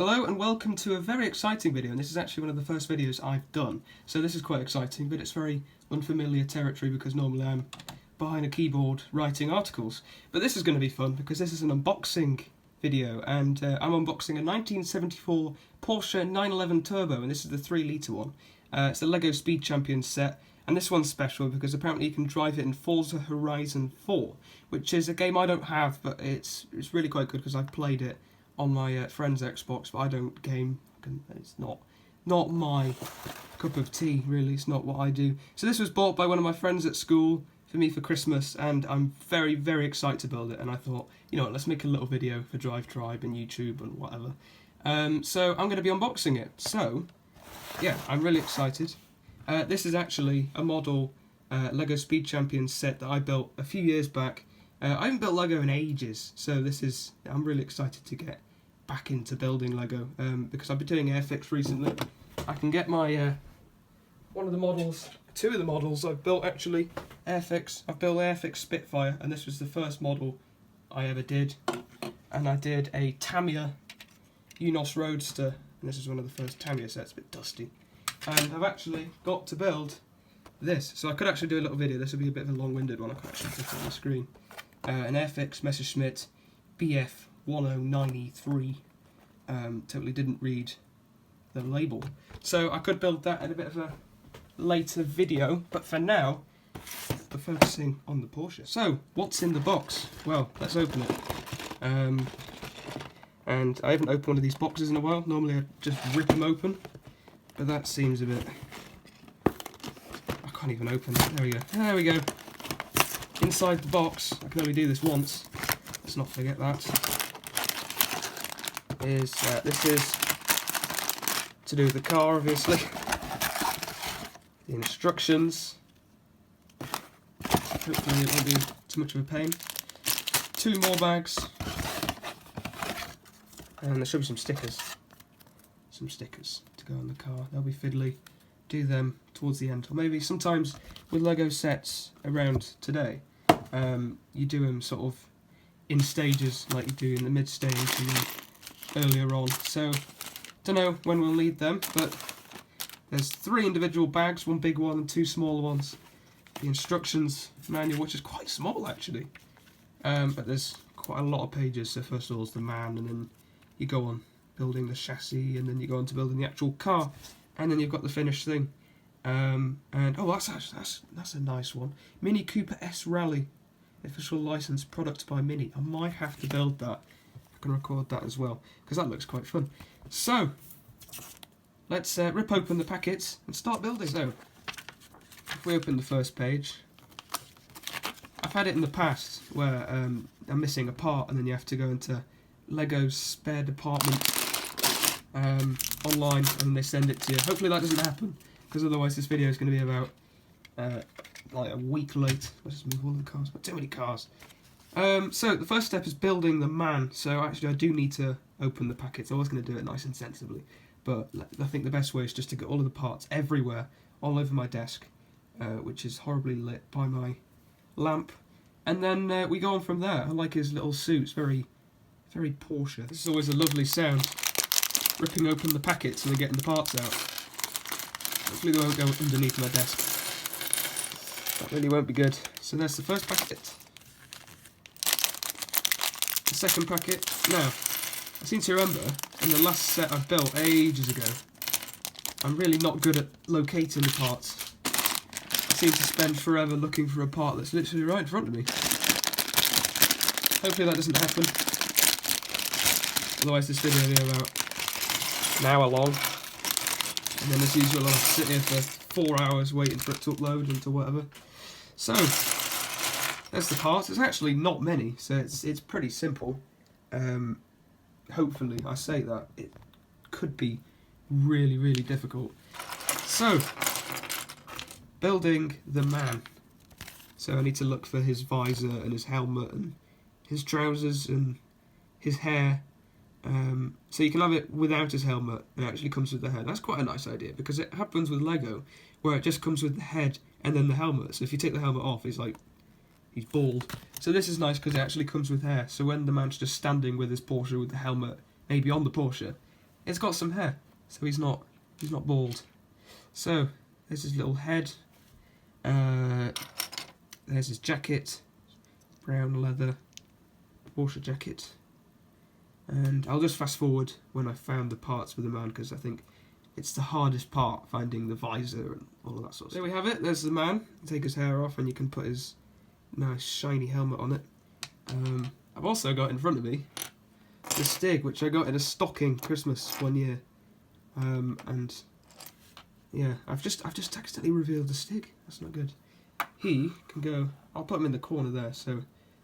Hello and welcome to a very exciting video, and this is actually one of the first videos I've done. So this is quite exciting, but it's very unfamiliar territory because normally I'm behind a keyboard writing articles. But this is going to be fun because this is an unboxing video, and I'm unboxing a 1974 Porsche 911 Turbo, and this is the 3-litre one. It's the LEGO Speed Champions set, and this one's special because apparently you can drive it in Forza Horizon 4, which is a game I don't have, but it's really quite good because I've played it on my friend's Xbox, but I don't game. It's not my cup of tea, really. It's not what I do. So this was bought by one of my friends at school for me for Christmas, and I'm very, very excited to build it. And I thought, you know what, let's make a little video for Drive Tribe and YouTube and whatever. So I'm going to be unboxing it. So, yeah, I'm really excited. This is actually a model LEGO Speed Champions set that I built a few years back. I haven't built LEGO in ages, so I'm really excited to get back into building LEGO because I've been doing Airfix recently. I can get my two of the models I've built actually Airfix. I've built Airfix Spitfire, and this was the first model I ever did. And I did a Tamiya Unos Roadster, and this is one of the first Tamiya sets, a bit dusty. And I've actually got to build this, so I could actually do a little video. This will be a bit of a long-winded one. I could actually put it on the screen. An Airfix Messerschmitt BF 109E3. Totally didn't read the label, so I could build that in a bit of a later video, but for now we're focusing on the Porsche. So what's in the box? Well, let's open it. And I haven't opened one of these boxes in a while. Normally I just rip them open, but that seems a bit... I can't even open it. There we go. Inside the box, I can only do this once. Let's not forget that. This is to do with the car, obviously. The instructions. Hopefully it won't be too much of a pain. 2 more bags. And there should be some stickers. Some stickers to go on the car. They'll be fiddly. Do them towards the end. Or maybe sometimes with LEGO sets around today, you do them sort of in stages, like you do in the mid-stage and then earlier on. So, don't know when we'll need them, but there's 3 individual bags, 1 big one and 2 smaller ones. The instructions manual, which is quite small actually, but there's quite a lot of pages. So first of all is the man, and then you go on building the chassis, and then you go on to building the actual car, and then you've got the finished thing. And oh, that's a nice one. Mini Cooper S Rally, official license product by Mini. I might have to build that. I can record that as well because that looks quite fun. So let's rip open the packets and start building. So if we open the first page, I've had it in the past where I'm missing a part, and then you have to go into LEGO's spare department online, and they send it to you. Hopefully that doesn't happen, because otherwise this video is going to be about like a week late. Let's just move all the cars. Got too many cars. So the first step is building the man. So actually I do need to open the packets. I was going to do it nice and sensibly, but I think the best way is just to get all of the parts everywhere, all over my desk, which is horribly lit by my lamp. And then we go on from there. I like his little suit. It's very, very Porsche. This is always a lovely sound, ripping open the packets and then getting the parts out. Hopefully they won't go underneath my desk. That really won't be good. So there's the first packet. The second packet. Now, I seem to remember in the last set I built ages ago, I'm really not good at locating the parts. I seem to spend forever looking for a part that's literally right in front of me. Hopefully that doesn't happen. Otherwise this video will be about an hour long. And then as usual I'll have to sit here for 4 hours waiting for it to upload into whatever. So, there's the parts. It's actually not many, so it's pretty simple. Hopefully, I say that. It could be really, really difficult. So, building the man. So I need to look for his visor and his helmet and his trousers and his hair. So you can have it without his helmet, and it actually comes with the head. That's quite a nice idea, because it happens with LEGO where it just comes with the head and then the helmet. So if you take the helmet off, he's bald. So this is nice because it actually comes with hair. So when the man's just standing with his Porsche with the helmet maybe on the Porsche, it's got some hair, so he's not bald. So there's his little head. There's his jacket, brown leather Porsche jacket. And I'll just fast forward when I found the parts for the man, because I think it's the hardest part, finding the visor and all of that sort of stuff. There we have it, there's the man. Take his hair off and you can put his nice shiny helmet on it. I've also got in front of me the Stig, which I got in a stocking Christmas one year. And yeah, I've just accidentally revealed the Stig. That's not good. He can go, I'll put him in the corner there, so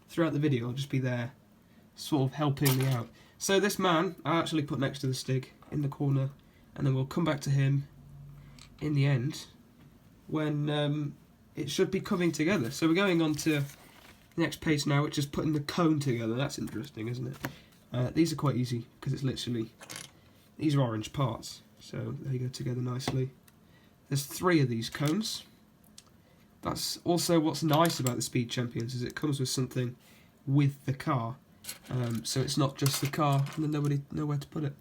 throughout the video I'll just be there, sort of helping me out. So this man, I actually put next to the Stig in the corner, and then we'll come back to him in the end when it should be coming together. So we're going on to the next page now, which is putting the cone together. That's interesting, isn't it? These are quite easy, because it's literally, these are orange parts, so they go together nicely. There's 3 of these cones. That's also what's nice about the Speed Champions, is it comes with something with the car. So it's not just the car and then nobody know where to put it.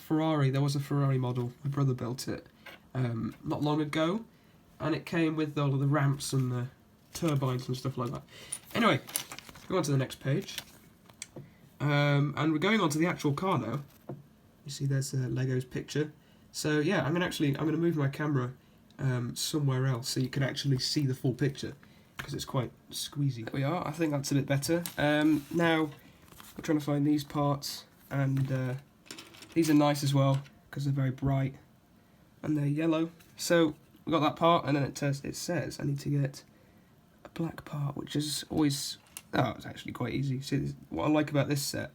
Ferrari, there was a Ferrari model, my brother built it not long ago, and it came with all of the ramps and the turbines and stuff like that. Anyway, go on to the next page. And we're going on to the actual car now. You see there's Lego's picture. So yeah, I'm gonna move my camera somewhere else so you can actually see the full picture, because it's quite squeezy. There we are, I think that's a bit better. Now, we're trying to find these parts, and these are nice as well, because they're very bright, and they're yellow. So, we've got that part, and then it says I need to get a black part, which is always, it's actually quite easy. See, what I like about this set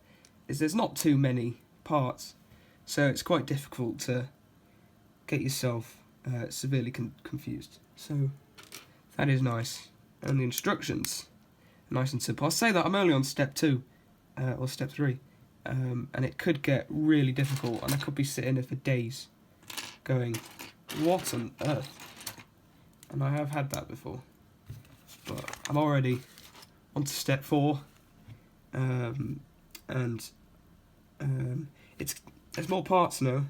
is there's not too many parts, so it's quite difficult to get yourself severely confused. So, that is nice. And the instructions, nice and simple. I'll say that I'm only on step 2, or step 3, and it could get really difficult, and I could be sitting here for days going, what on earth? And I have had that before, but I'm already on to step 4, and there's more parts now,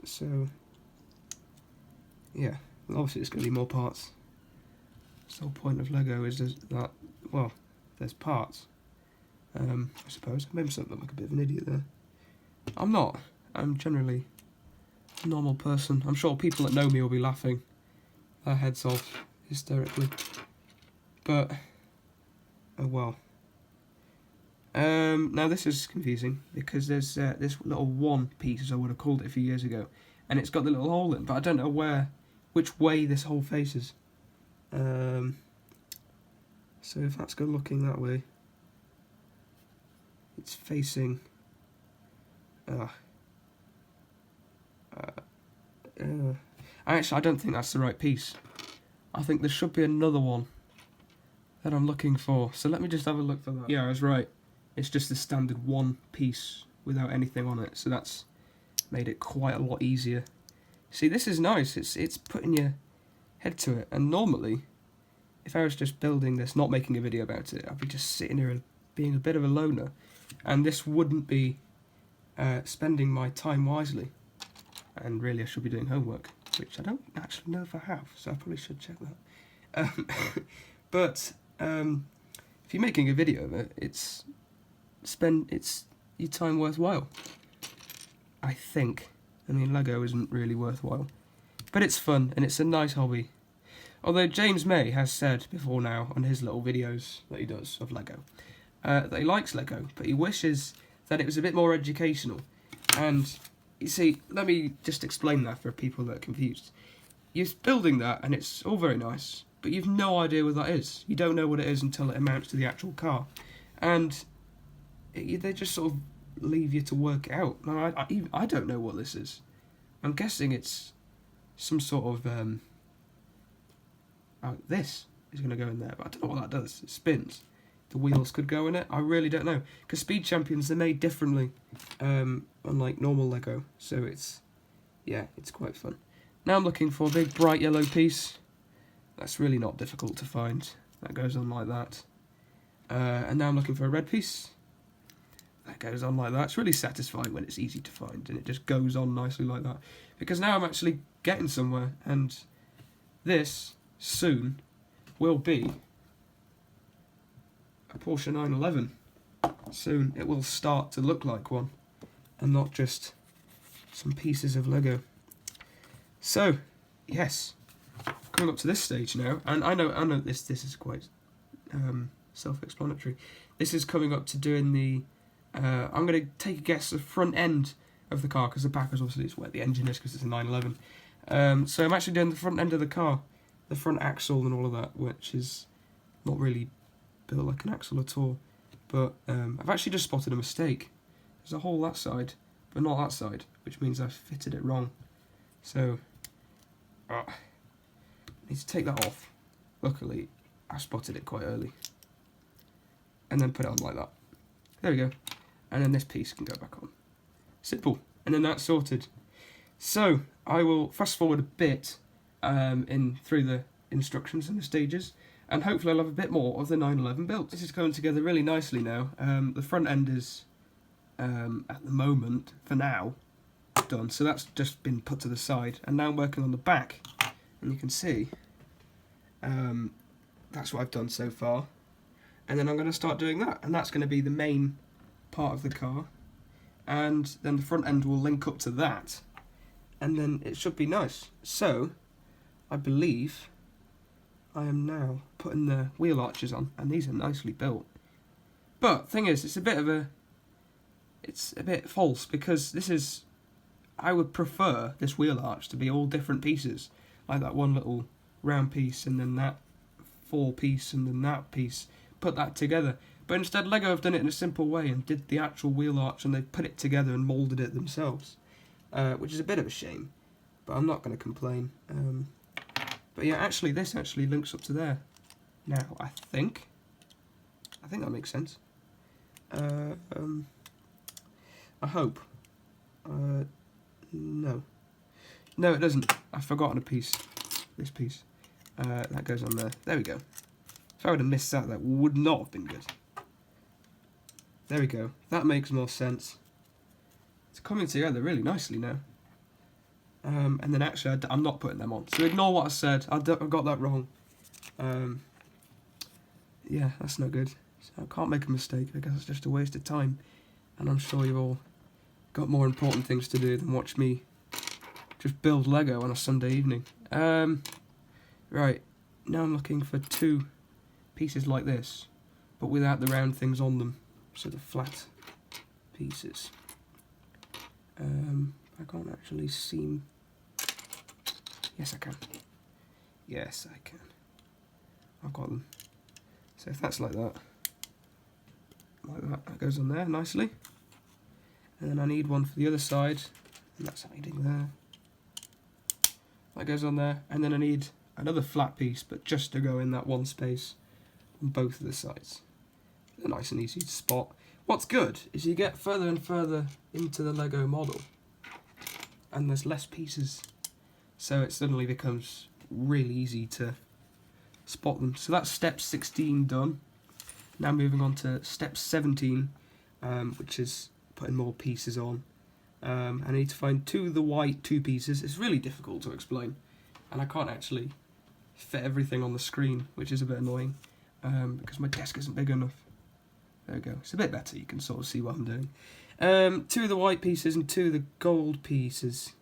so yeah, well, obviously there's going to be more parts. The whole point of Lego is that, well, there's parts, I suppose. Maybe I look like a bit of an idiot there. I'm not. I'm generally a normal person. I'm sure people that know me will be laughing their heads off hysterically. But, oh well. Now this is confusing, because there's this little one piece, as I would have called it a few years ago, and it's got the little hole in, but I don't know which way this hole faces. So if that's good looking that way, it's facing actually, I don't think that's the right piece. I think there should be another one that I'm looking for. So let me just have a look for that. Yeah, I was right. It's just the standard one piece without anything on it. So that's made it quite a lot easier. See, this is nice. It's putting your head to it. And normally, if I was just building this, not making a video about it, I'd be just sitting here and being a bit of a loner. And this wouldn't be spending my time wisely. And really, I should be doing homework, which I don't actually know if I have, so I probably should check that. But if you're making a video of it, it's your time worthwhile, I think. I mean, Lego isn't really worthwhile, but it's fun and it's a nice hobby. Although James May has said before now on his little videos that he does of Lego, that he likes Lego, but he wishes that it was a bit more educational. And you see, let me just explain that for people that are confused. You're building that and it's all very nice, but you've no idea what that is. You don't know what it is until it amounts to the actual car. And they just sort of leave you to work it out. Now, I don't know what this is. I'm guessing it's some sort of... this is going to go in there, but I don't know what that does. It spins. The wheels could go in it. I really don't know. Because Speed Champions, they're made differently, unlike normal Lego. So it's quite fun. Now I'm looking for a big bright yellow piece. That's really not difficult to find. That goes on like that. And now I'm looking for a red piece. that goes on like that. It's really satisfying when it's easy to find and it just goes on nicely like that. Because now I'm actually getting somewhere, and this soon will be a Porsche 911. Soon it will start to look like one and not just some pieces of Lego. So, yes, coming up to this stage now, and I know this is quite self-explanatory. This is coming up to doing the I'm going to take a guess the front end of the car, because the back is obviously where the engine is, because it's a 911. So I'm actually doing the front end of the car, the front axle and all of that, which is not really built like an axle at all. But I've actually just spotted a mistake. There's a hole that side, but not that side, which means I've fitted it wrong. So I need to take that off. Luckily, I spotted it quite early. And then put it on like that. There we go. And then this piece can go back on. Simple. And then that's sorted. So I will fast forward a bit through the instructions and the stages, and hopefully I'll have a bit more of the 911 built. This is coming together really nicely now. The front end is, at the moment, for now, done. So that's just been put to the side, and now I'm working on the back. And you can see, that's what I've done so far. And then I'm going to start doing that, and that's going to be the main part of the car. And then the front end will link up to that, and then it should be nice. So, I believe I am now putting the wheel arches on, and these are nicely built. But thing is, it's a bit false, because this is, I would prefer this wheel arch to be all different pieces, like that one little round piece, and then that 4 piece, and then that piece. Put that together. But instead, Lego have done it in a simple way and did the actual wheel arch, and they've put it together and moulded it themselves, which is a bit of a shame, but I'm not going to complain. But yeah, actually, this actually links up to there. Now, I think that makes sense. I hope. No, it doesn't. I've forgotten a piece. This piece. That goes on there. There we go. If I would have missed that, that would not have been good. There we go. That makes more sense. It's coming together really nicely now. And then actually, I'm not putting them on. So ignore what I said. I got that wrong. Yeah, that's no good. So I can't make a mistake, because it's just a waste of time. And I'm sure you've all got more important things to do than watch me just build Lego on a Sunday evening. Right. Now I'm looking for 2 pieces like this, but without the round things on them, so the flat pieces. I can't actually seem. Yes, I can. Yes, I can. I've got them. So if that's like that, that goes on there nicely. And then I need one for the other side, and that's hiding there. That goes on there, and then I need another flat piece, but just to go in that one space on both of the sides. They're nice and easy to spot. What's good is you get further and further into the Lego model, and there's less pieces, so it suddenly becomes really easy to spot them. So that's step 16 done. Now moving on to step 17, which is putting more pieces on. I need to find 2 of the white 2 pieces. It's really difficult to explain, and I can't actually fit everything on the screen, which is a bit annoying, because my desk isn't big enough. There we go. It's a bit better. You can sort of see what I'm doing. 2 of the white pieces and 2 of the gold pieces.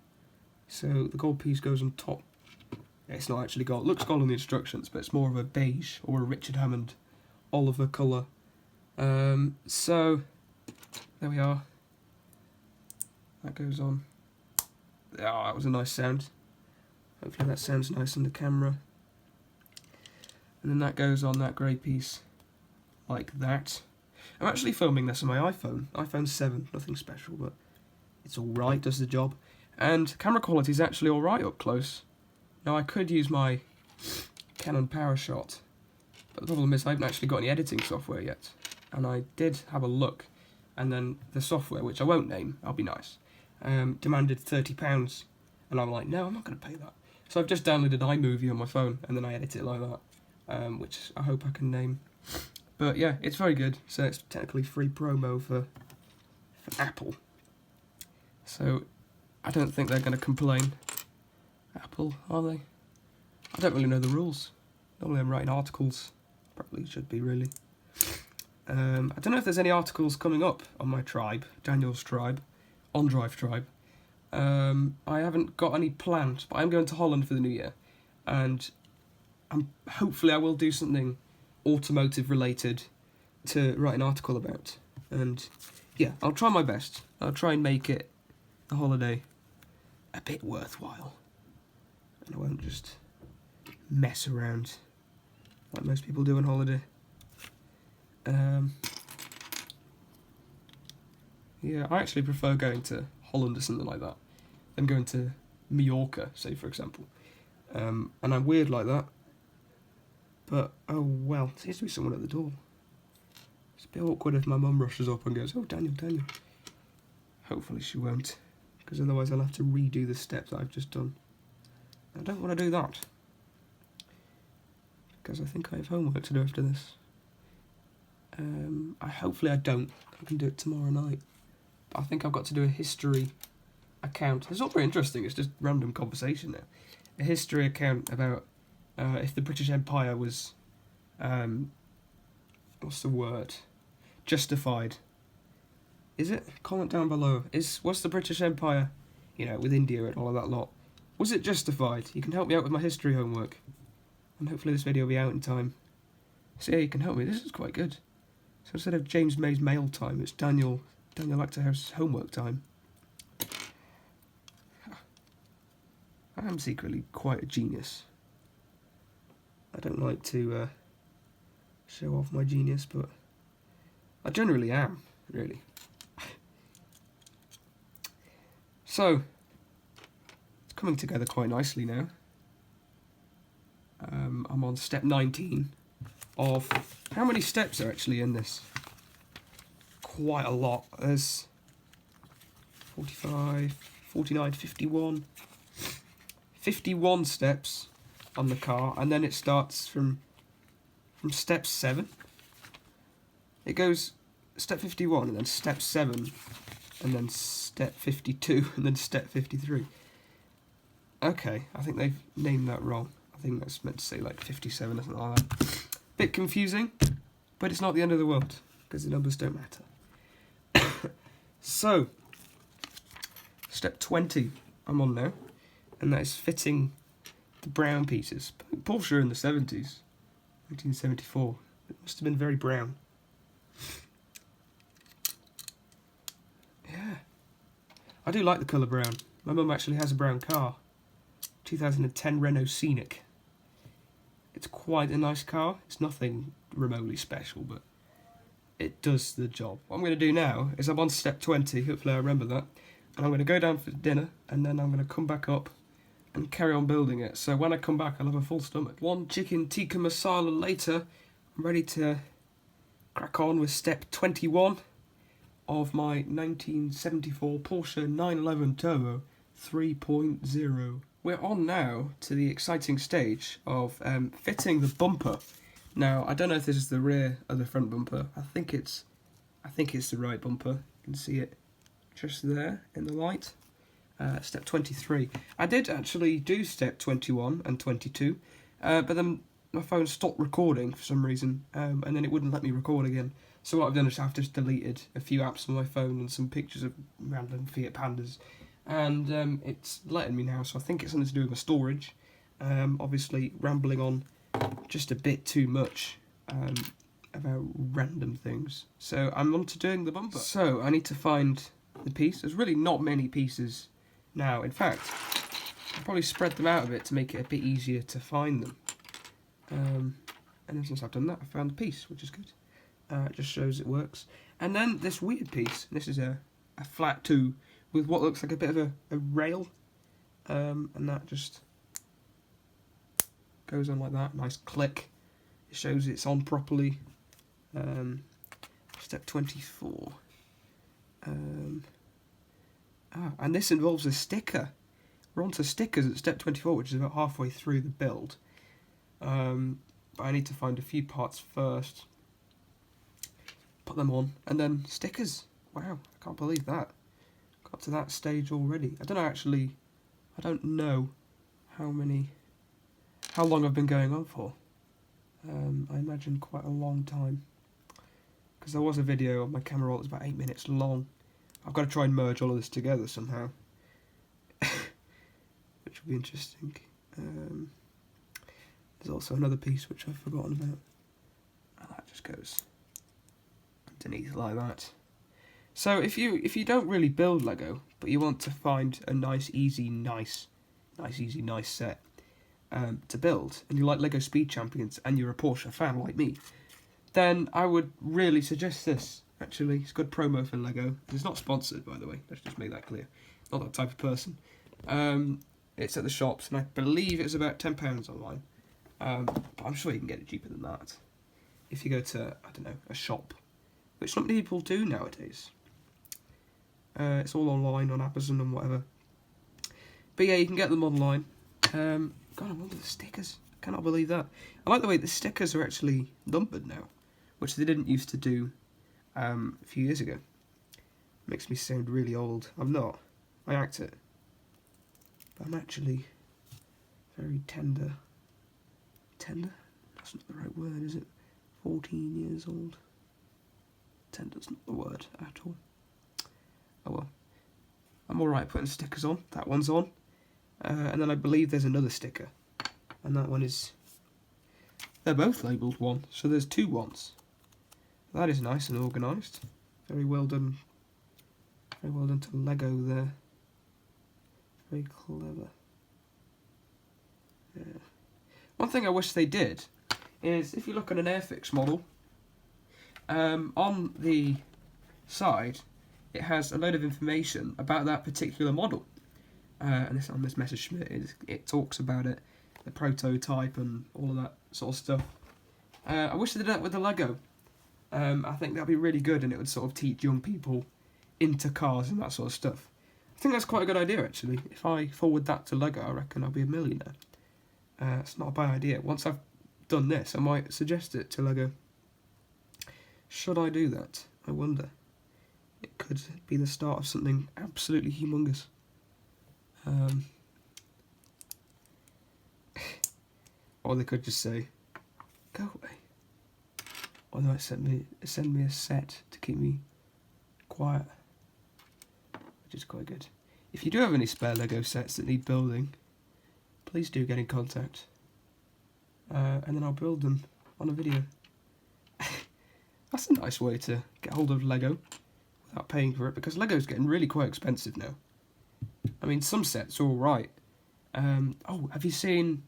So the gold piece goes on top. It's not actually gold. It looks gold on the instructions, but it's more of a beige or a Richard Hammond Oliver colour. So there we are. That goes on. Oh, that was a nice sound. Hopefully that sounds nice on the camera. And then that goes on that grey piece, like that. I'm actually filming this on my iPhone 7, nothing special, but it's alright, does the job. And camera quality is actually alright up close. Now I could use my Canon PowerShot, but the problem is I haven't actually got any editing software yet. And I did have a look, and then the software, which I won't name, I'll be nice, demanded £30, and I'm like, no, I'm not going to pay that. So I've just downloaded iMovie on my phone, and then I edit it like that, which I hope I can name. But yeah, it's very good, so it's technically free promo for an apple. So I don't think they're going to complain. Apple, are they? I don't really know the rules. Normally I'm writing articles. Probably should be, really. I don't know if there's any articles coming up on my tribe, Daniel's tribe, OnDrive tribe. I haven't got any planned, but I'm going to Holland for the new year, and hopefully I will do something automotive related to write an article about. And yeah, I'll try my best. I'll try and make it the holiday a bit worthwhile, and I won't just mess around like most people do on holiday. Yeah, I actually prefer going to Holland or something like that than going to Mallorca, say, for example. And I'm weird like that. But, oh well, there seems to be someone at the door. It's a bit awkward if my mum rushes up and goes, "Oh, Daniel, Daniel." Hopefully she won't, because otherwise I'll have to redo the steps that I've just done. I don't want to do that, because I think I have homework to do after this. Hopefully I don't. I can do it tomorrow night. But I think I've got to do a history account. It's not very interesting, it's just random conversation now. A history account about if the British Empire was, what's the word? Justified. Is it? Comment down below. What's the British Empire, with India and all of that lot? Was it justified? You can help me out with my history homework. And hopefully this video will be out in time. So yeah, you can help me. This is quite good. So instead of James May's mail time, it's Daniel Achterhuis' homework time. I am secretly quite a genius. I don't like to show off my genius, but I generally am, really. So, it's coming together quite nicely now. I'm on step 19 of... How many steps are actually in this? Quite a lot. There's 45, 49, 51. 51 steps on the car, and then it starts from step 7. It goes step 51, and then step 7, and then step 52, and then step 53. Okay, I think they've named that wrong. I think that's meant to say like 57 or something like that. Bit confusing, but it's not the end of the world, because the numbers don't matter. So, step 20 I'm on now, and that is fitting the brown pieces. Porsche in the 70s, 1974. It must have been very brown. Yeah. I do like the colour brown. My mum actually has a brown car. 2010 Renault Scenic. It's quite a nice car. It's nothing remotely special, but it does the job. What I'm going to do now is I'm on step 20, hopefully I remember that, and I'm going to go down for dinner, and then I'm going to come back up and carry on building it. So when I come back, I'll have a full stomach. One chicken tikka masala later, I'm ready to crack on with step 21 of my 1974 Porsche 911 Turbo 3.0. We're on now to the exciting stage of fitting the bumper. Now, I don't know if this is the rear or the front bumper. I think it's the right bumper. You can see it just there in the light. Step 23. I did actually do step 21 and 22, but then my phone stopped recording for some reason, and then it wouldn't let me record again. So what I've done is I've just deleted a few apps on my phone and some pictures of random Fiat Pandas, and it's letting me now, so I think it's something to do with my storage. Obviously rambling on just a bit too much about random things. So I'm on to doing the bumper. So I need to find the piece. There's really not many pieces now. In fact, I'll probably spread them out a bit to make it a bit easier to find them. And then since I've done that, I found the piece, which is good. It just shows it works. And then this weird piece. This is a flat 2 with what looks like a bit of a rail. And that just goes on like that. Nice click. It shows it's on properly. Step 24. And this involves a sticker. We're on to stickers at step 24, which is about halfway through the build. But I need to find a few parts first, put them on, and then stickers. Wow, I can't believe that. Got to that stage already. I don't know how long I've been going on for. I imagine quite a long time. Because there was a video on my camera roll that was about 8 minutes long. I've got to try and merge all of this together somehow. Which will be interesting. There's also another piece which I've forgotten about. And that just goes underneath like that. So if you don't really build Lego, but you want to find a nice, easy set to build, and you like LEGO Speed Champions, and you're a Porsche fan like me, then I would really suggest this. Actually, it's good promo for Lego. It's not sponsored, by the way. Let's just make that clear. Not that type of person. It's at the shops, and I believe it's about £10 online. But I'm sure you can get it cheaper than that if you go to, I don't know, a shop, which not many people do nowadays. It's all online on Amazon and whatever. But yeah, you can get them online. God, I wonder the stickers. I cannot believe that. I like the way the stickers are actually numbered now, which they didn't used to do a few years ago. Makes me sound really old. I'm not. I act it. But I'm actually very tender. Tender? That's not the right word, is it? 14 years old. Tender's not the word at all. Oh well. I'm alright putting stickers on. That one's on. And then I believe there's another sticker. And that one is... They're both labelled 1, so there's 2 ones. That is nice and organised. Very well done. Very well done to Lego there. Very clever. Yeah. One thing I wish they did is, if you look at an Airfix model, on the side, it has a load of information about that particular model. And this on this Messerschmitt, it talks about it, the prototype and all of that sort of stuff. I wish they did that with the Lego. I think that'd be really good, and it would sort of teach young people into cars and that sort of stuff. I think that's quite a good idea, actually. If I forward that to Lego, I reckon I'll be a millionaire. It's not a bad idea. Once I've done this, I might suggest it to Lego. Should I do that? I wonder. It could be the start of something absolutely humongous. Or they could just say, go away. Or they might send me a set to keep me quiet, which is quite good. If you do have any spare Lego sets that need building, please do get in contact, and then I'll build them on a video. That's a nice way to get hold of Lego without paying for it, because Lego's getting really quite expensive now. I mean, some sets are alright. Oh, have you seen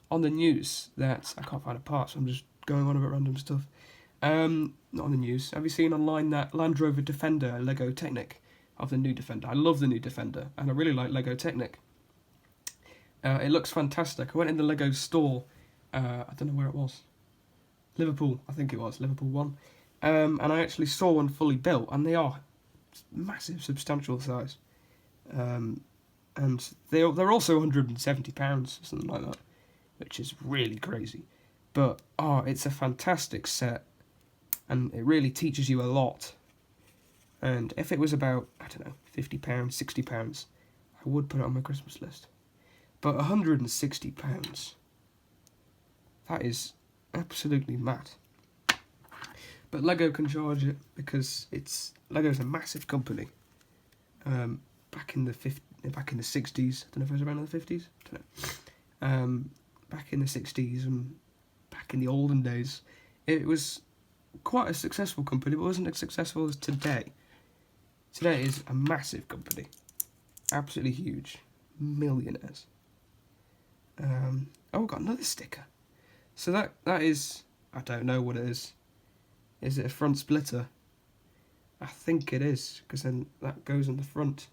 on the news that... I can't find a part, so I'm just going on about random stuff. Not on the news. Have you seen online that Land Rover Defender Lego Technic of the new Defender? I love the new Defender, and I really like Lego Technic. It looks fantastic. I went in the Lego store, I don't know where it was. Liverpool, I think it was, Liverpool 1. And I actually saw one fully built, and they are massive, substantial size. And they're also £170, something like that, which is really crazy. But, it's a fantastic set, and it really teaches you a lot. And if it was about, I don't know, £50, £60, I would put it on my Christmas list. But £160, that is absolutely mad. But Lego can charge it because Lego's a massive company. Back in the 60s, I don't know if it was around in the 50s, I don't know. Back in the 60s and back in the olden days, it was quite a successful company, but wasn't as successful as today. Today is a massive company, absolutely huge, millionaires. We've got another sticker. So that is, I don't know what it is. Is it a front splitter? I think it is, because then that goes on the front.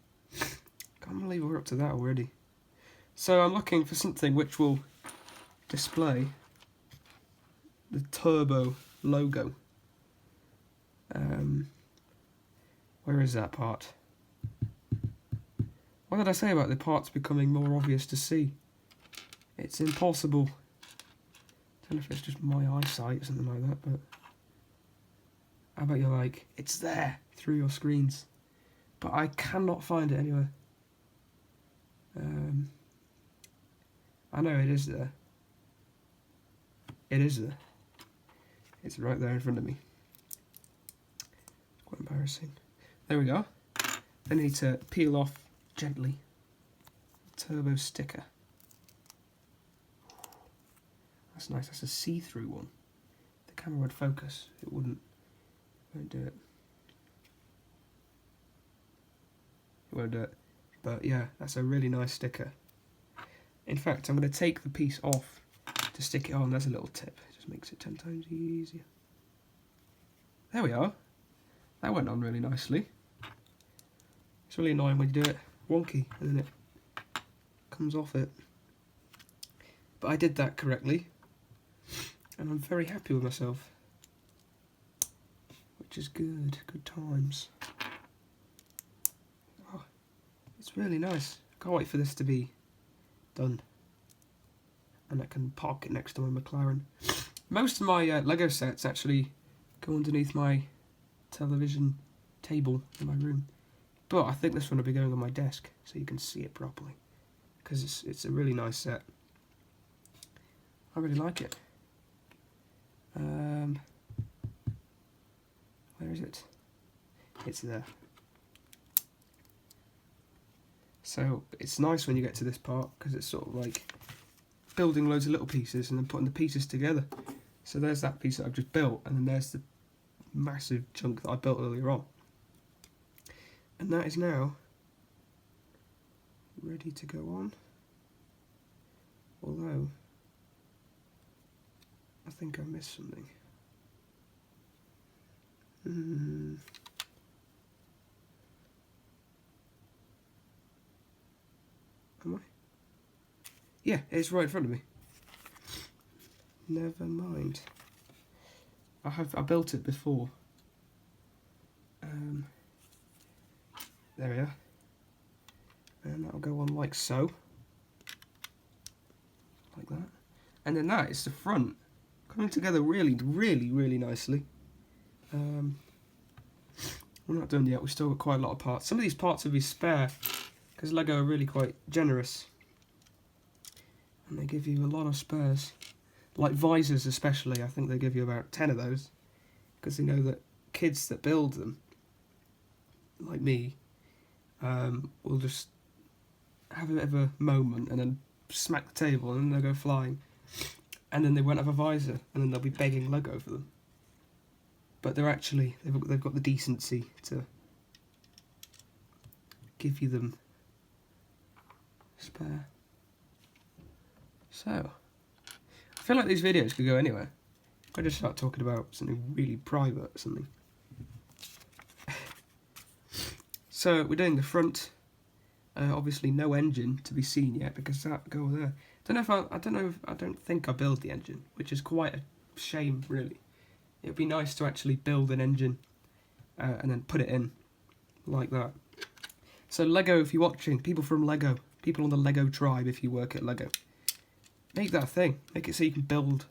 Can't believe we're up to that already. So I'm looking for something which will display the turbo logo. Where is that part? What did I say about the parts becoming more obvious to see? It's impossible. I don't know if it's just my eyesight or something like that, but I bet you're like, it's there, through your screens. But I cannot find it anywhere. I know it is there. It is there. It's right there in front of me. Quite embarrassing. There we go. I need to peel off gently. Turbo sticker. That's nice. That's a see-through one. The camera would focus. It wouldn't. Won't do it. It won't do it. But yeah, that's a really nice sticker. In fact, I'm going to take the piece off to stick it on. There's a little tip. It just makes it 10 times easier. There we are. That went on really nicely. It's really annoying when you do it wonky and then it comes off it. But I did that correctly. And I'm very happy with myself. Which is good. Good times. Oh, it's really nice. I can't wait for this to be done. And I can park it next to my McLaren. Most of my LEGO sets actually go underneath my television table in my room. But I think this one will be going on my desk so you can see it properly. Because it's a really nice set. I really like it. Where is it? It's there. So it's nice when you get to this part because it's sort of like building loads of little pieces and then putting the pieces together. So there's that piece that I've just built, and then there's the massive chunk that I built earlier on. And that is now ready to go on. Although I think I missed something. Am I? Yeah, it's right in front of me. Never mind. I built it before. There we are. And that'll go on like so. Like that. And then that is the front. Coming together really, really, really nicely. We're not done yet. We've still got quite a lot of parts. Some of these parts will be spare because LEGO are really quite generous. And they give you a lot of spares. Like visors especially. I think they give you about 10 of those. Because they know that kids that build them, like me, will just have a bit of a moment and then smack the table and then they'll go flying. And then they won't have a visor and then they'll be begging LEGO for them. But they're actually, they've got the decency to give you them spare. So, I feel like these videos could go anywhere. I just start talking about something really private or something. So we're doing the front. Obviously, no engine to be seen yet because that go there. I don't think I build the engine, which is quite a shame, really. It would be nice to actually build an engine and then put it in like that. So LEGO, if you're watching, people from LEGO, people on the LEGO tribe, if you work at LEGO, make that a thing. Make it so you can build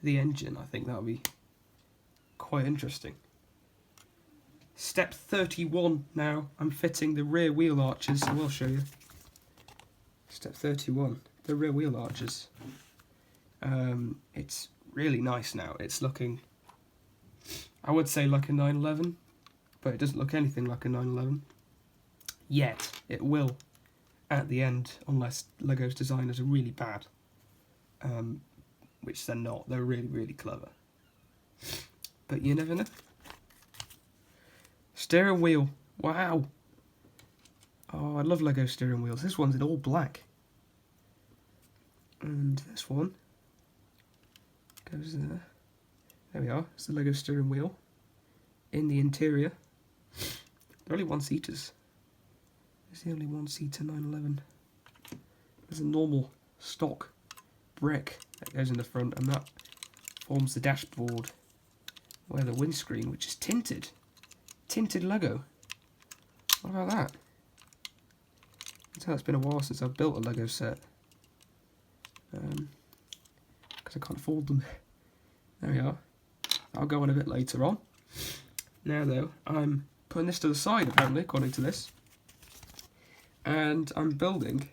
the engine. I think that would be quite interesting. Step 31 now. I'm fitting the rear wheel arches. I will show you. Step 31. The rear wheel arches. It's really nice now. It's looking, I would say, like a 911, but it doesn't look anything like a 911 yet. It will at the end, unless LEGO's designers are really bad, which they're not. They're really, really clever, but you never know. Steering wheel. Wow. Oh, I love LEGO steering wheels. This one's in all black. And this one goes there. There we are. It's the LEGO steering wheel. In the interior. They're only one-seaters. It's the only one-seater 911. There's a normal stock brick that goes in the front, and that forms the dashboard where the windscreen, which is tinted. Tinted LEGO. What about that? I can tell it's been a while since I've built a LEGO set. Because I can't afford them. There we are. I'll go on a bit later on. Now though, I'm putting this to the side, apparently, according to this. And I'm building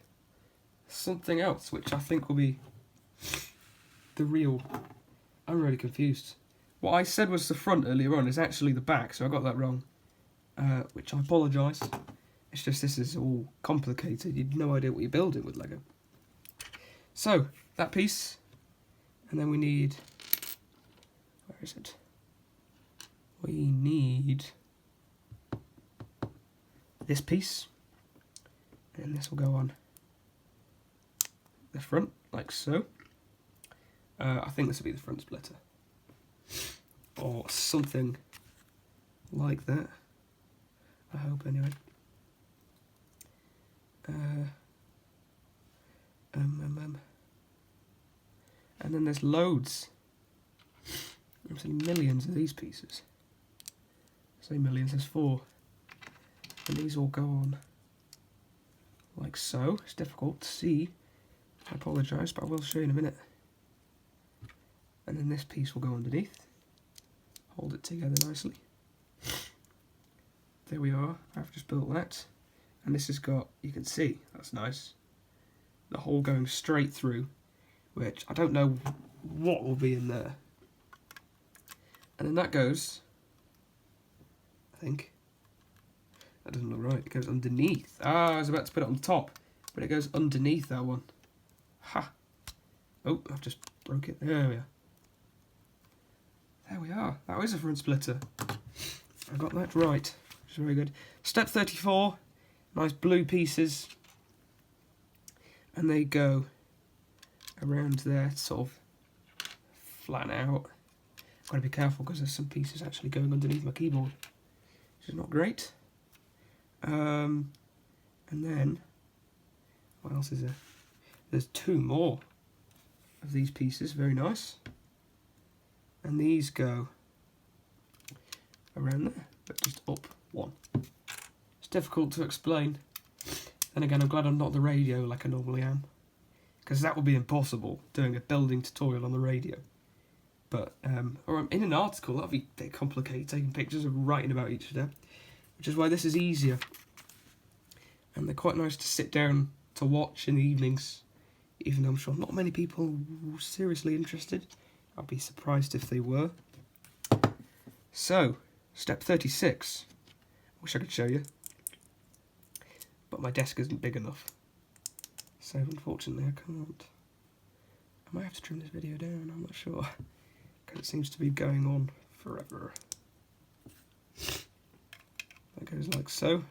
something else, which I think will be the real... I'm really confused. What I said was the front earlier on is actually the back, so I got that wrong. Which I apologise. It's just this is all complicated. You've no idea what you're building with Lego. So, that piece. And then we need... Where is it? We need this piece. And this will go on the front, like so. I think this will be the front splitter. Or something like that. I hope, anyway. And then there's loads. Absolutely millions of these pieces. I say millions, there's 4. And these all go on like so. It's difficult to see. I apologise, but I will show you in a minute. And then this piece will go underneath. Hold it together nicely. There we are. I've just built that. And this has got, you can see, that's nice, the hole going straight through, which I don't know what will be in there. And then that goes, I think, that doesn't look right, it goes underneath. Ah, I was about to put it on top, but it goes underneath that one. Ha! Oh, I've just broke it. There we are. There we are. That is a front splitter. I got that right, which is very good. Step 34. Nice blue pieces, and they go around there to sort of flatten out. Got to be careful because there's some pieces actually going underneath my keyboard, which is not great. And then, what else is there? There's 2 more of these pieces, very nice. And these go around there, but just up 1. It's difficult to explain. And again, I'm glad I'm not the radio like I normally am, because that would be impossible, doing a building tutorial on the radio. But, or I'm in an article, that would be a bit complicated, taking pictures and writing about each step, which is why this is easier. And they're quite nice to sit down to watch in the evenings, even though I'm sure not many people are seriously interested. I'd be surprised if they were. So, step 36. Wish I could show you, but my desk isn't big enough, so unfortunately I can't. I might have to trim this video down, I'm not sure, because it seems to be going on forever. That goes like so.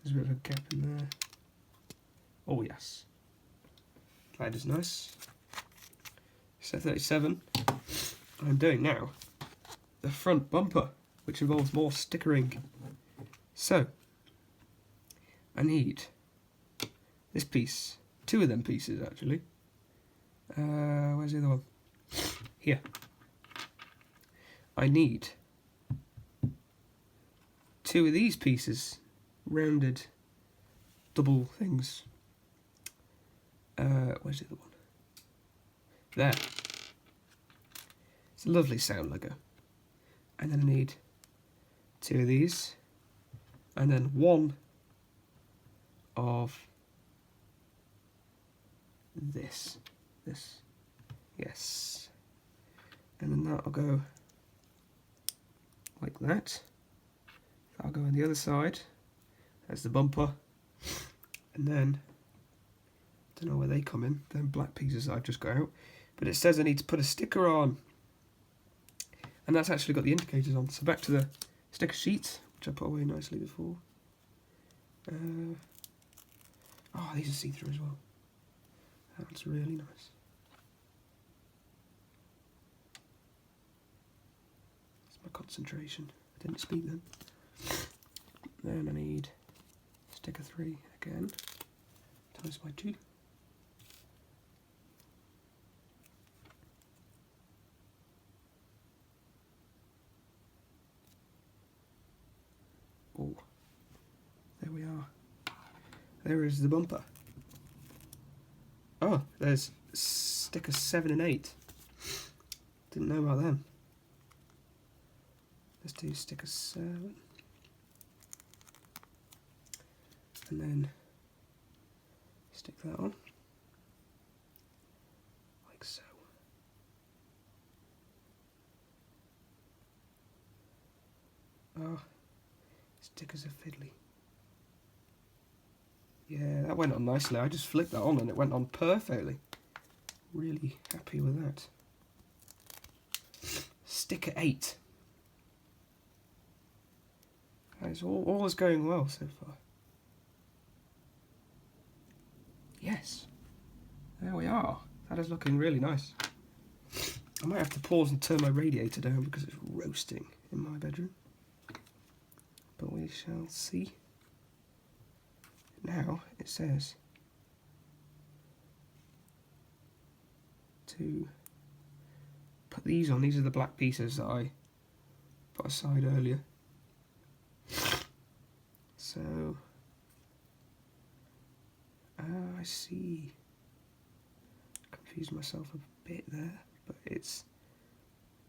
There's a bit of a gap in there. Oh yes, that is nice. Step 37. I'm doing now the front bumper, which involves more stickering. So, I need this piece, 2 of them pieces actually. Where's the other one? Here. I need 2 of these pieces, rounded double things. Where's the other one? There. It's a lovely sound, Lego. And then I need 2 of these, and then 1 of this, yes, and then that'll go like that. That'll go on the other side. There's the bumper, and then don't know where they come in. Them black pieces that I've just got out, but it says I need to put a sticker on, and that's actually got the indicators on. So back to the sticker sheet, which I put away nicely before. Oh, these are see-through as well. That's really nice. That's my concentration. I didn't speak then. Then I need sticker 3 again, times by 2. Oh, there we are. There is the bumper. Oh, there's stickers 7 and 8. Didn't know about them. Let's do sticker 7. and then stick that on, like so. Oh, stickers are fiddly. Yeah, that went on nicely. I just flicked that on and it went on perfectly. Really happy with that. Sticker 8. Guys, all is going well so far. Yes. There we are. That is looking really nice. I might have to pause and turn my radiator down because it's roasting in my bedroom. But we shall see. Now it says to put these on. These are the black pieces that I put aside earlier. So, I see. Confused myself a bit there, but it's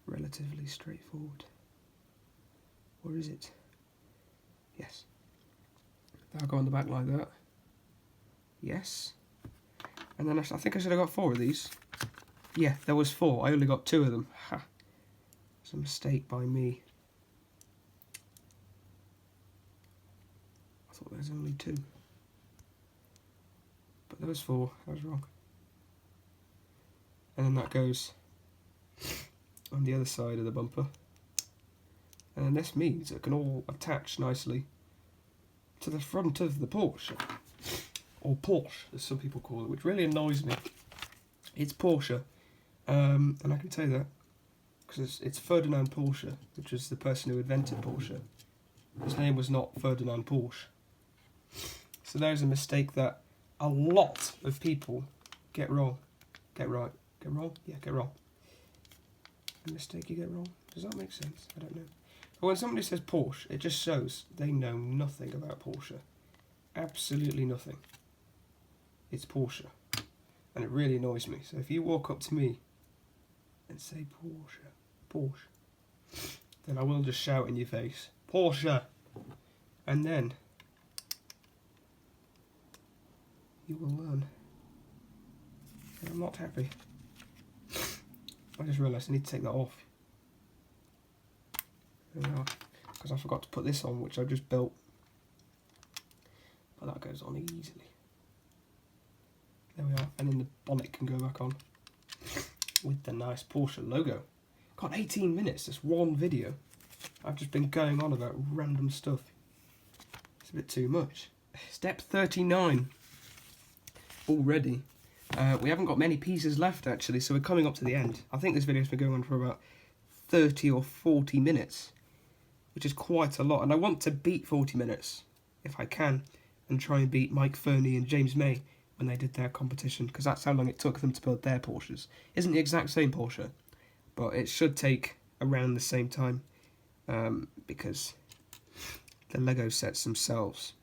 relatively straightforward. Or is it? Yes. That'll go on the back like that. Yes. And then I think I should have got 4 of these. Yeah, there was 4. I only got 2 of them. Ha. It's a mistake by me. I thought there was only 2. But there was 4. I was wrong. And then that goes on the other side of the bumper. And then this means it can all attach nicely to the front of the Porsche, or Porsche as some people call it, which really annoys me. It's Porsche, and I can tell you that because it's Ferdinand Porsche, which was the person who invented Porsche. His name was not Ferdinand Porsche. So there's a mistake that a lot of people get wrong. Get right. Get wrong? Yeah, get wrong. A mistake you get wrong? Does that make sense? I don't know. But when somebody says Porsche, it just shows they know nothing about Porsche. Absolutely nothing. It's Porsche. And it really annoys me. So if you walk up to me and say Porsche, then I will just shout in your face, Porsche! And then you will learn. And I'm not happy. I just realised I need to take that off. There we are. Because I forgot to put this on, which I just built. But that goes on easily. There we are. And then the bonnet can go back on. With the nice Porsche logo. Got 18 minutes, just one video. I've just been going on about random stuff. It's a bit too much. Step 39. Already. We haven't got many pieces left actually, so we're coming up to the end. I think this video's been going on for about 30 or 40 minutes, which is quite a lot. And I want to beat 40 minutes, if I can, and try and beat Mike Fernie and James May when they did their competition, because that's how long it took them to build their Porsches. Isn't the exact same Porsche, but it should take around the same time, because the LEGO sets themselves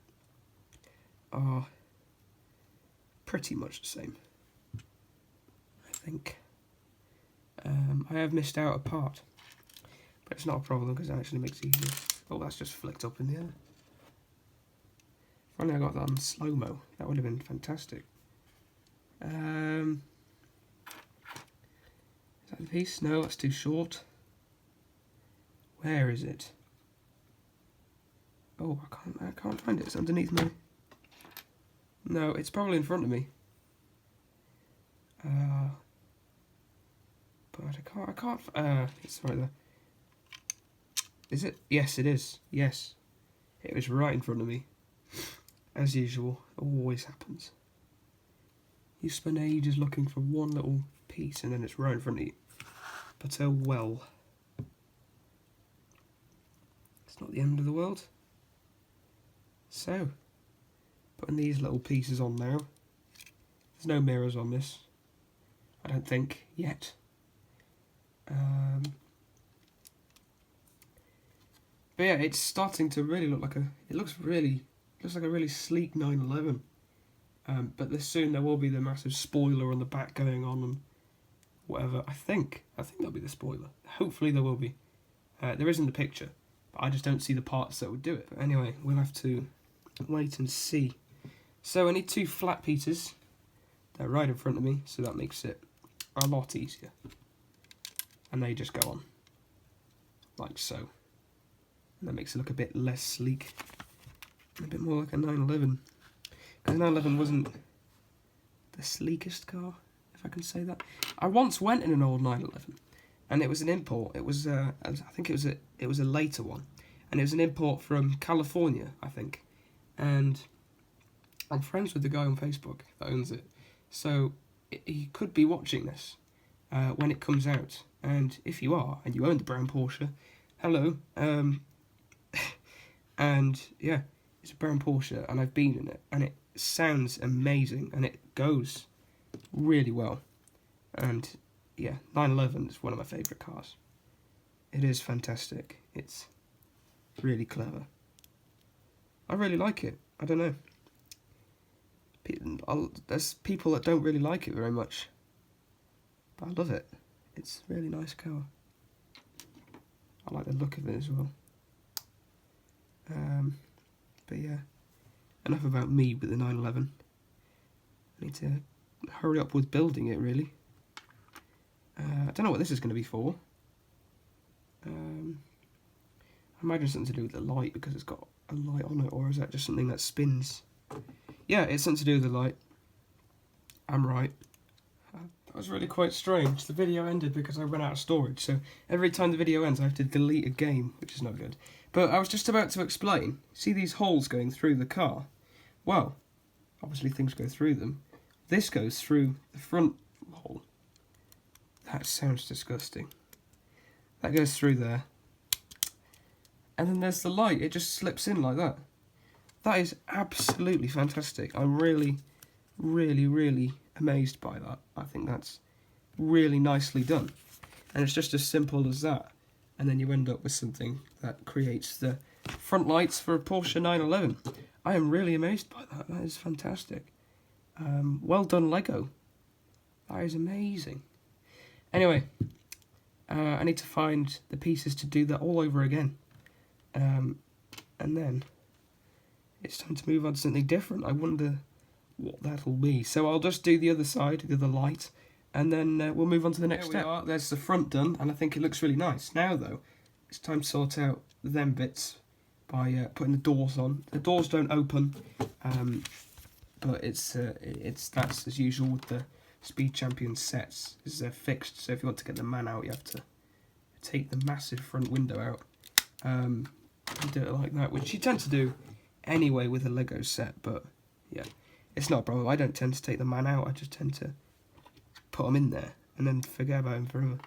are pretty much the same. I think I have missed out a part, but it's not a problem because it actually makes it easier. Oh, that's just flicked up in the air. If only I got that on slow-mo, that would have been fantastic. Is that the piece? No, that's too short. Where is it? Oh, I can't find it. It's underneath me. No, it's probably in front of me. But I can't. It's right there. Is it? Yes, it is. Yes, it was right in front of me. As usual, always happens. You spend ages looking for one little piece, and then it's right in front of you. But oh well. It's not the end of the world. So, putting these little pieces on now. There's no mirrors on this, I don't think, yet. But yeah, it's starting to really look like it looks like a really sleek 911. But soon there will be the massive spoiler on the back going on and whatever. I think there'll be the spoiler. Hopefully there will be. There isn't the picture, but I just don't see the parts that would do it. But anyway, we'll have to wait and see. So I need 2 flat pieces. They're right in front of me, so that makes it a lot easier. And they just go on, like so. And that makes it look a bit less sleek, a bit more like a 911. Because 911 wasn't the sleekest car, if I can say that. I once went in an old 911, and it was an import. It was, I think it was a later one, and it was an import from California, I think. And I'm friends with the guy on Facebook that owns it, so he could be watching this when it comes out. And if you are, and you own the brown Porsche, hello. And yeah, it's a brown Porsche, and I've been in it, and it sounds amazing, and it goes really well. And yeah, 911 is one of my favourite cars. It is fantastic. It's really clever. I really like it. I don't know. There's people that don't really like it very much, but I love it. It's a really nice car. I like the look of it as well. But yeah, enough about me with the 911. I need to hurry up with building it, really. I don't know what this is going to be for. I imagine something to do with the light, because it's got a light on it, or is that just something that spins? Yeah, it's something to do with the light. I'm right. That was really quite strange. The video ended because I ran out of storage, so every time the video ends I have to delete a game, which is not good. But I was just about to explain. See these holes going through the car? Well, obviously things go through them. This goes through the front hole. That sounds disgusting. That goes through there. And then there's the light. It just slips in like that. That is absolutely fantastic. I'm really, really, really amazed by that. I think that's really nicely done. And it's just as simple as that. And then you end up with something that creates the front lights for a Porsche 911. I am really amazed by that. That is fantastic. Well done, LEGO. That is amazing. Anyway, I need to find the pieces to do that all over again. And then it's time to move on to something different. I wonder what that'll be. So I'll just do the other side, the other light, and then we'll move on to the next step. There's the front done, and I think it looks really nice. Now, though, it's time to sort out them bits by putting the doors on. The doors don't open, but it's that's as usual with the Speed Champions sets, is they're fixed. So if you want to get the man out, you have to take the massive front window out and do it like that, which you tend to do anyway with a LEGO set. But yeah, it's not a problem. I don't tend to take the man out. I just tend to put them in there and then forget about him forever.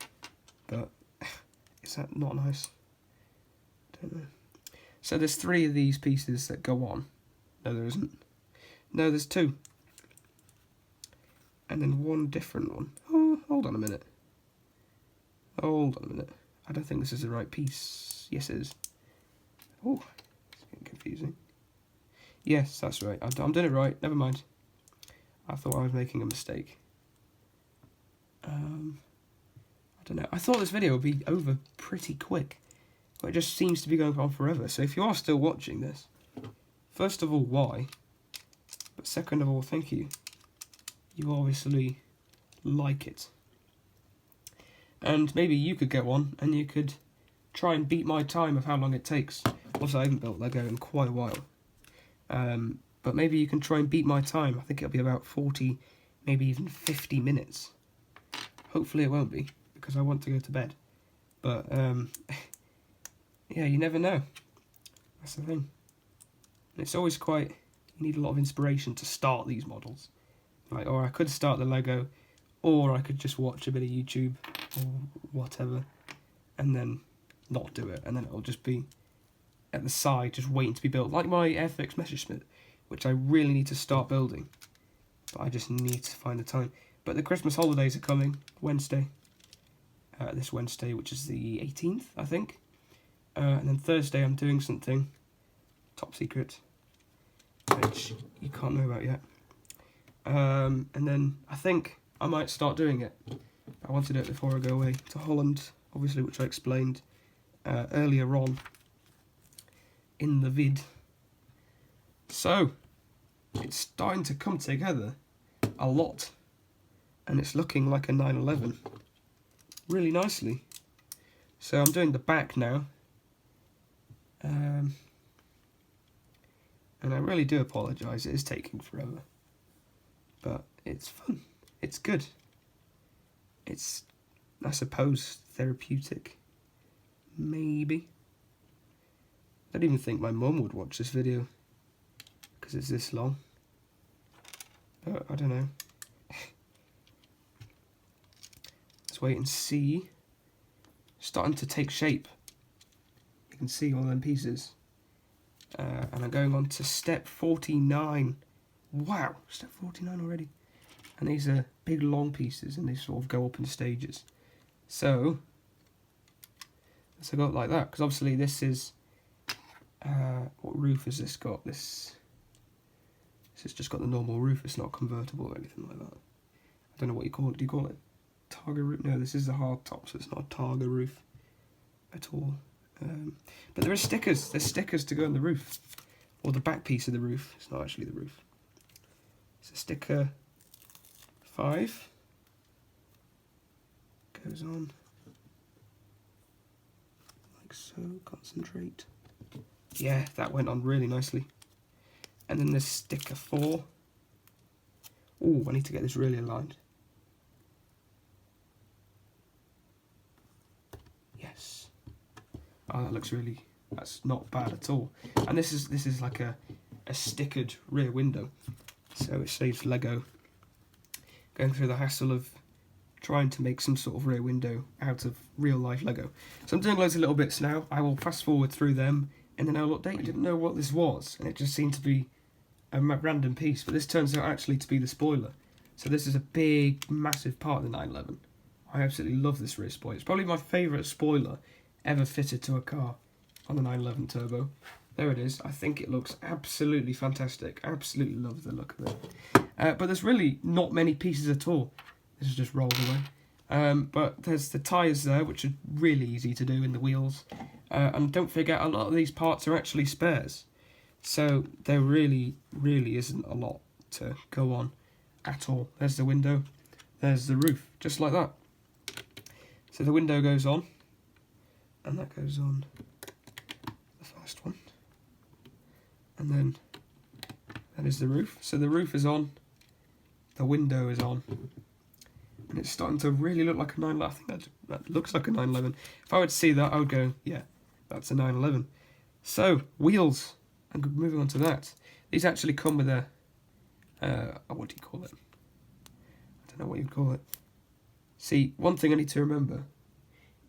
But is that not nice? Don't know. So there's 3 of these pieces that go on. No, there isn't. No, there's 2. And then 1 different one. Oh, hold on a minute. Hold on a minute. I don't think this is the right piece. Yes, it is. Oh, it's getting confusing. Yes, that's right. I'm doing it right. Never mind. I thought I was making a mistake. I don't know. I thought this video would be over pretty quick, but it just seems to be going on forever. So if you are still watching this, first of all, why? But second of all, thank you. You obviously like it. And maybe you could get one, and you could try and beat my time of how long it takes. Also, I haven't built LEGO in quite a while. But maybe you can try and beat my time. I think it'll be about 40, maybe even 50 minutes. Hopefully it won't be, because I want to go to bed. But, yeah, you never know. That's the thing. And it's always quite, you need a lot of inspiration to start these models. Like, or I could start the LEGO, or I could just watch a bit of YouTube, or whatever, and then not do it, and then it'll just be at the side, just waiting to be built. Like my FX Messerschmitt, which I really need to start building, but I just need to find the time. But the Christmas holidays are coming, Wednesday, this Wednesday, which is the 18th, I think, and then Thursday I'm doing something top secret, which you can't know about yet, and then I think I might start doing it. I want to do it before I go away to Holland, obviously, which I explained earlier on in the vid. So, it's starting to come together a lot, and it's looking like a 911 really nicely. So I'm doing the back now, and I really do apologise, it is taking forever, but it's fun, it's good, it's, I suppose, therapeutic, maybe. I don't even think my mum would watch this video because it's this long, but I don't know. Let's wait and see. Starting to take shape. You can see all them pieces, and I'm going on to step 49. Wow, step 49 already. And these are big long pieces, and they sort of go up in stages. So let's go up like that, because obviously this is what roof has this got? This has just got the normal roof. It's not convertible or anything like that. I don't know what you call it. Do you call it Targa roof? No, this is the hardtop, so it's not a Targa roof at all. But there are stickers. There's stickers to go on the roof, or the back piece of the roof. It's not actually the roof. It's a sticker 5. Goes on like so. Concentrate. Yeah, that went on really nicely. And then there's sticker 4. Oh, I need to get this really aligned. Yes. Oh, that looks really, that's not bad at all. And this is like a stickered rear window, so it saves Lego going through the hassle of trying to make some sort of rear window out of real life Lego. So I'm doing loads of little bits now. I will fast forward through them and then I'll update. I didn't know what this was, and it just seemed to be a random piece, but this turns out actually to be the spoiler. So this is a big, massive part of the 911. I absolutely love this rear spoiler. It's probably my favourite spoiler ever fitted to a car on the 911 Turbo. There it is. I think it looks absolutely fantastic. Absolutely love the look of it. But there's really not many pieces at all. This is just rolled away. But there's the tyres there, which are really easy to do, in the wheels. And don't forget, a lot of these parts are actually spares. So there really, really isn't a lot to go on at all. There's the window. There's the roof, just like that. So the window goes on. And that goes on the first one. And then that is the roof. So the roof is on. The window is on. And it's starting to really look like a 911. I think that looks like a 911. If I were to see that, I would go, yeah, that's a 911. So, wheels. And moving on to that. These actually come with a, what do you call it? I don't know what you'd call it. See, one thing I need to remember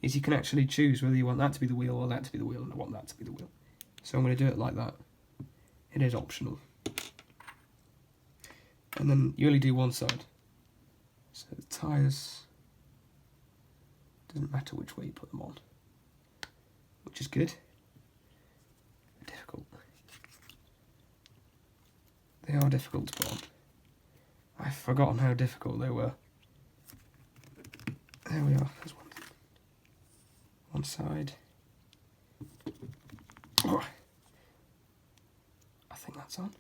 is you can actually choose whether you want that to be the wheel or that to be the wheel, and I want that to be the wheel. So I'm going to do it like that. It is optional. And then you only do one side. So the tyres, doesn't matter which way you put them on, which is good. Difficult. They are difficult to put on. I've forgotten how difficult they were. There we are. There's one side. Oh, I think that's on.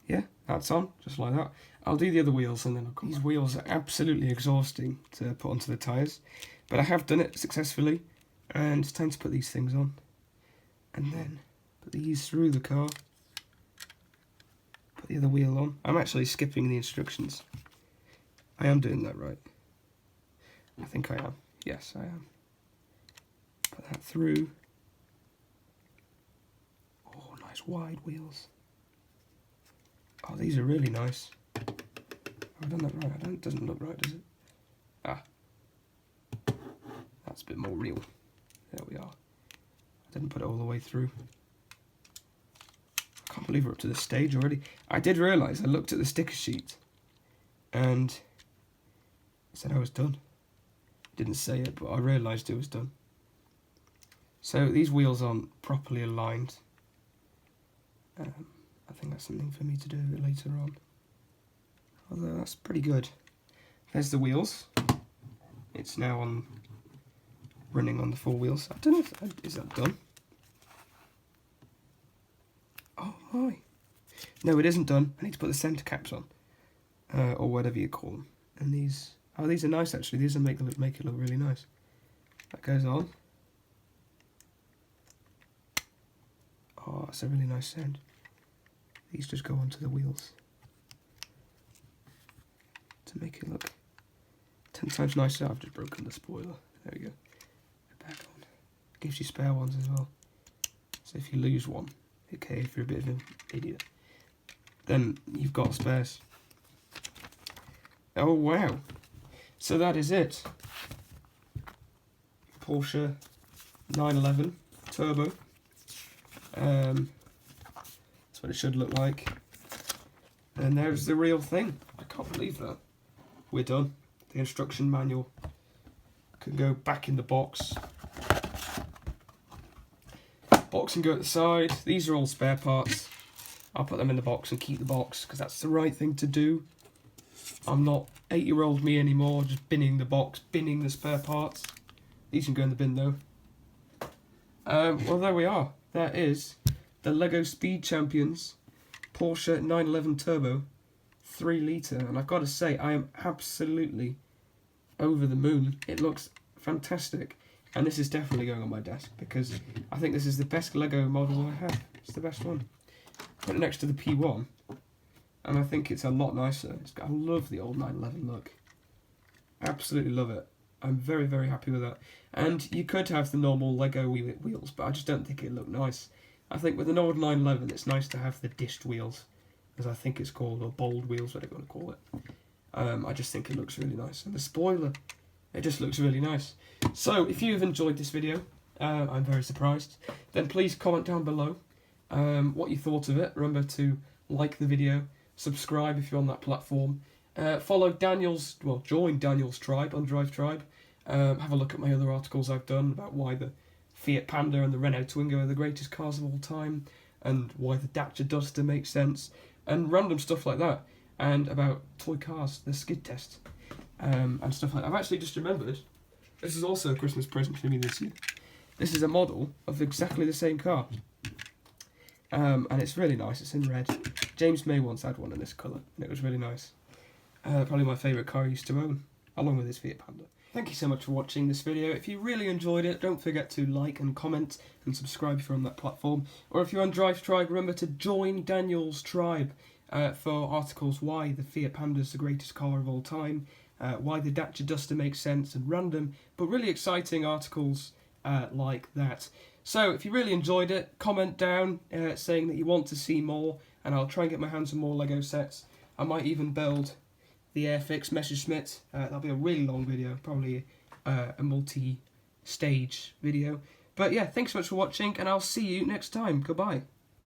Yeah, that's on, just like that. I'll do the other wheels and then I'll come back. These wheels are absolutely exhausting to put onto the tyres, but I have done it successfully, and it's time to put these things on. And then put these through the car, put the other wheel on. I'm actually skipping the instructions. I am doing that right. I think I am. Yes, I am. Put that through. Oh, nice wide wheels. Oh, these are really nice. Have I done that right? It doesn't look right, does it? Ah. That's a bit more real. There we are. I didn't put it all the way through. I can't believe we're up to this stage already. I did realise, I looked at the sticker sheet and it said I was done. Didn't say it, but I realised it was done. So these wheels aren't properly aligned. I think that's something for me to do later on. Although that's pretty good. There's the wheels. It's now on running on the 4 wheels. I don't know if is that done. Oh my! No, it isn't done. I need to put the centre caps on, or whatever you call them. And these are nice actually. These will make it look really nice. That goes on. Oh, it's a really nice sound. These just go onto the wheels to make it look 10 times nicer. I've just broken the spoiler. There we go. Back on. Gives you spare ones as well. So if you lose one, okay, if you're a bit of an idiot, then you've got spares. Oh wow. So that is it. Porsche 911 Turbo. That's what it should look like. And there's the real thing. I can't believe that. We're done. The instruction manual can go back in the box. Box can go at the side. These are all spare parts. I'll put them in the box and keep the box because that's the right thing to do. I'm not 8-year-old me anymore, just binning the box, binning the spare parts. These can go in the bin though. Well, there we are. That is the LEGO Speed Champions Porsche 911 Turbo 3 litre. And I've got to say, I am absolutely over the moon. It looks fantastic. And this is definitely going on my desk because I think this is the best LEGO model I have. It's the best one. Put it next to the P1. And I think it's a lot nicer. I love the old 911 look. Absolutely love it. I'm very, very happy with that. And you could have the normal LEGO wheels, but I just don't think it'd look nice. I think with an old 911, it's nice to have the dished wheels, as I think it's called, or bold wheels, whatever you want to call it. I just think it looks really nice. And the spoiler, it just looks really nice. So, if you've enjoyed this video, I'm very surprised, then please comment down below what you thought of it. Remember to like the video, subscribe if you're on that platform, follow join Daniel's tribe, Undrive Tribe. Have a look at my other articles I've done about why the Fiat Panda and the Renault Twingo are the greatest cars of all time, and why the Dacia Duster makes sense, and random stuff like that, and about toy cars, the skid test, and stuff like that. I've actually just remembered, this is also a Christmas present for me this year. This is a model of exactly the same car, and it's really nice. It's in red. James May once had one in this colour, and it was really nice. Probably my favourite car I used to own, along with his Fiat Panda. Thank you so much for watching this video. If you really enjoyed it, don't forget to like and comment and subscribe if you're on that platform. Or if you're on Drive Tribe, remember to join Daniel's tribe for articles why the Fiat Panda is the greatest car of all time, why the Dacia Duster makes sense, and random but really exciting articles like that. So if you really enjoyed it, comment down saying that you want to see more, and I'll try and get my hands on more LEGO sets. I might even build the Airfix Messerschmitt. That'll be a really long video, probably a multi-stage video. But yeah, thanks so much for watching, and I'll see you next time. Goodbye.